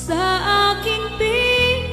sa aking piling.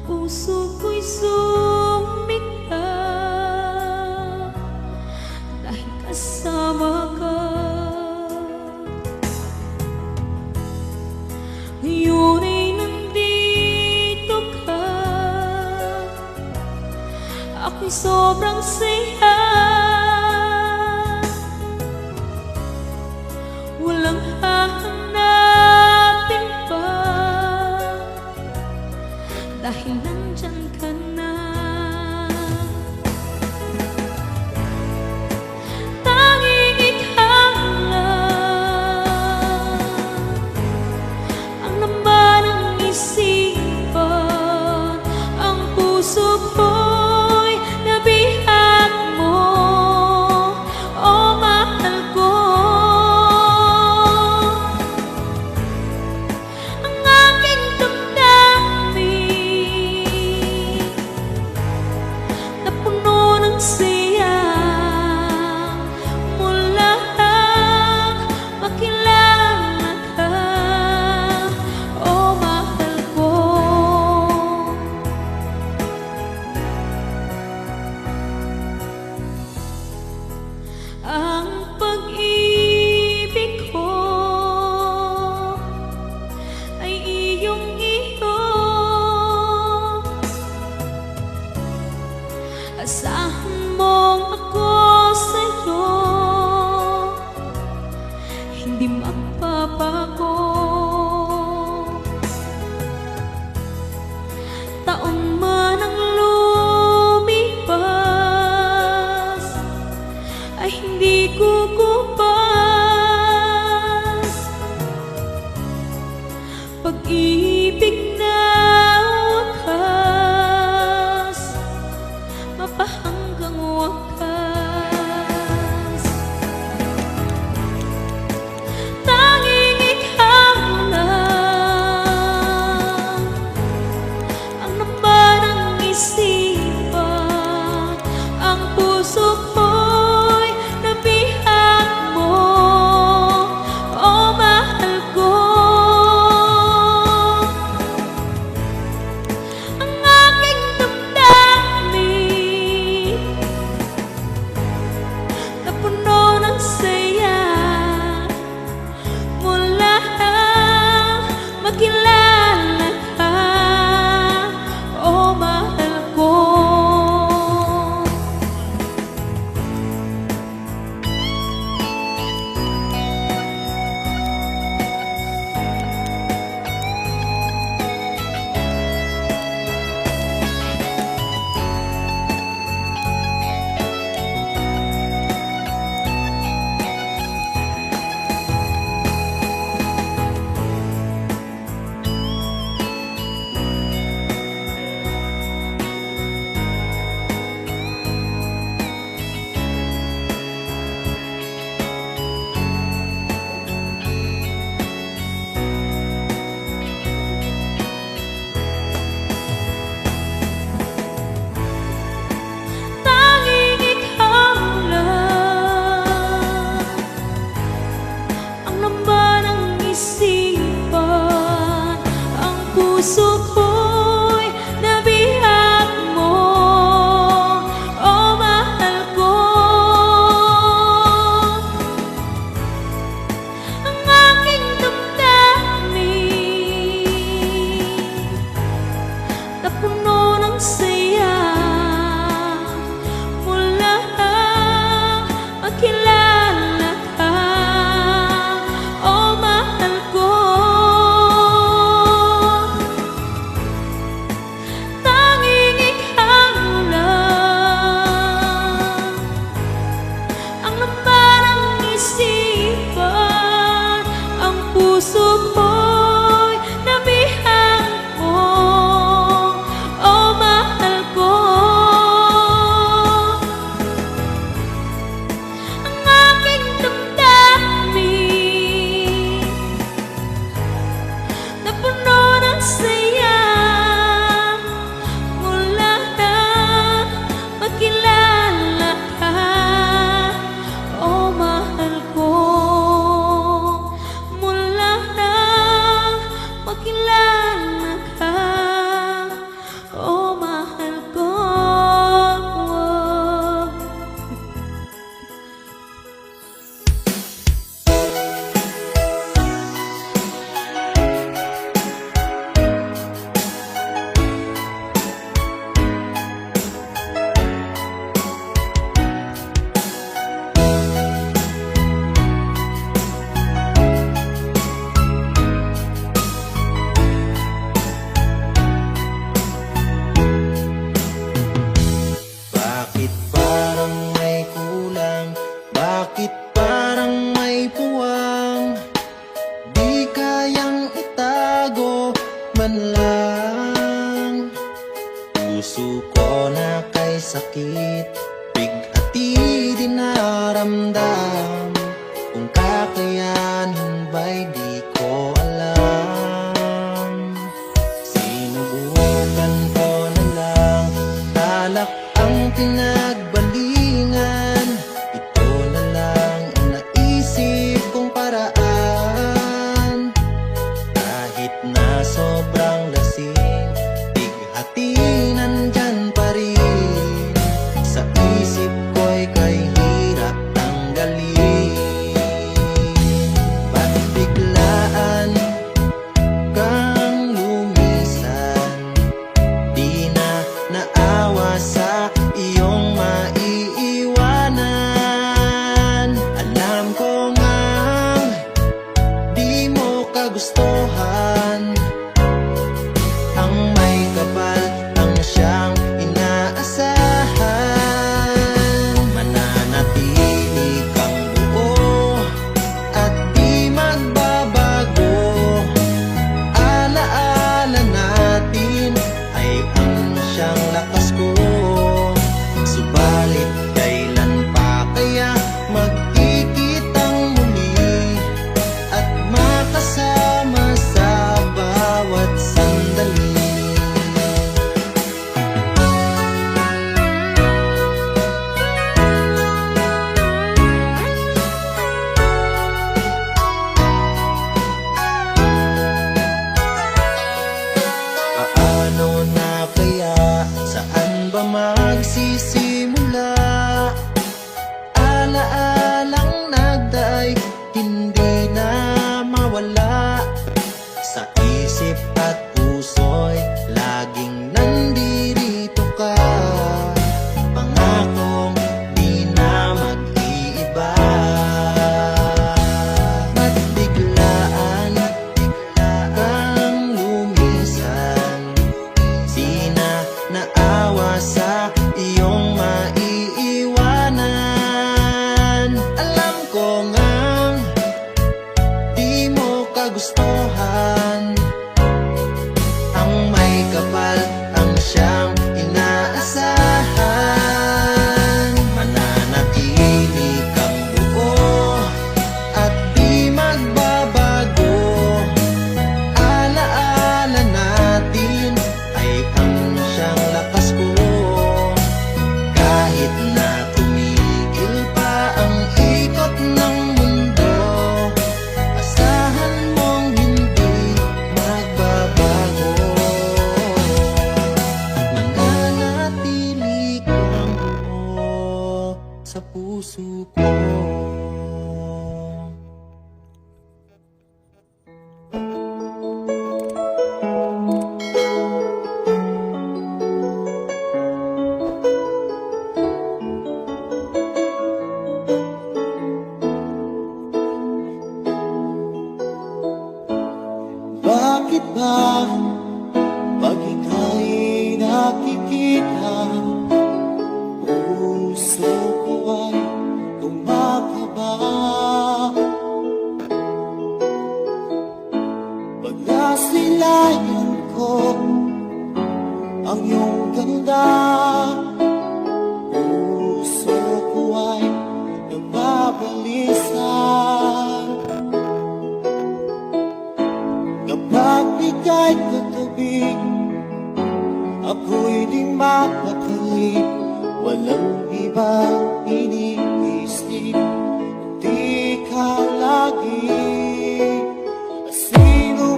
Puso ko'y sumikla dahil kasama ka. Ngayon ay nandito ka, ako'y sobrang saya. Walang hahanapin pa dahil nandyan ka na. Tanging ikaw lang ang laman ng isipan, ang puso ko'y nabihag mo, o mahal ko. Siya mula makilala ka, o mahal ko. Ang pag-ibig ko ay iyong-iyo. Asahan mong ako sa'yo hindi magbabago. Taon man ang lumipas ay hindi kukupas. Pag-ibig na wakas, mapahanggang wakas. Tanging man lang. Puso ko na kay sakit, bighati din naramdam. Kung kakayanin ba'y di ko alam. Sinubukan ko na lang, talak ang pinagbalingan. Ito na lang ang naisip kong paraan. Kahit na sobrang lasing, bighati nandyan pa rin. Sa isip ko'y kay hirap tanggalin. Ba't biglaan kang lumisan? Di na naawa sa iyong maiiwanan. Alam ko ngang di mo kagustuhan ang may kapal ang siyang inaasahan. Mananatili kang buo at di magbabago. Alaala natin ay ang siyang lakas ko. Subalit kailan pa kaya magkikitang muli at makasama sa bawat sandali? Paano na kaya? Saan ba magsisimula? Alaalang nagdaay, hindi na mawala. Sa isip at puso'y laging nandirito ka. Pangakong di na mag-iiba. Ba't biglaan kang lumisan? Di na naawa sa iyong maiiwanan. Alam ko ngang di mo kagustuhan ang may kapal ang siyang inaasahan. Mananatili kang buo at di magbabago. Alaala natin ay ang siyang lakas ko. Kahit na tumigil pa ang ikot ng mundo, asahan mong hindi magbabago. Mananatili kang buo sa puso ko. Bakit ba pag ika'y nakikita, puso ko ay kumakaba? Pag nasilayan ko ang iyong ganda, puso ko ay nababalisa. Kapag ika'y katabi, ako'y di makakali. Walang ibang iniisip, di ka lagi.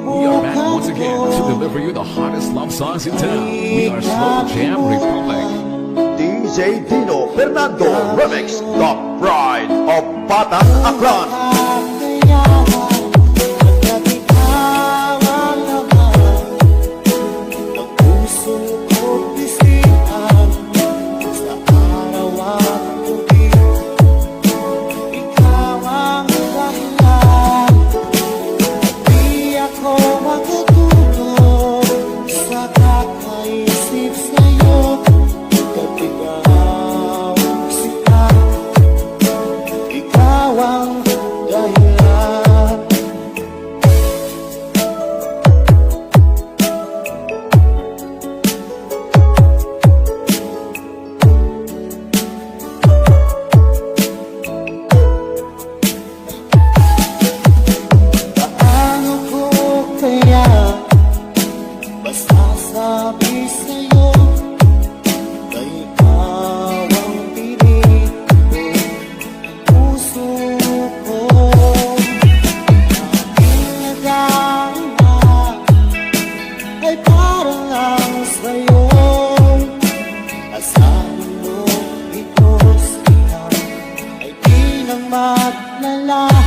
We are back once again to deliver you the hottest love songs in town. We are Slow Jam Republic. DJ Dino Fernando Remix, the pride of Batang Aklan. na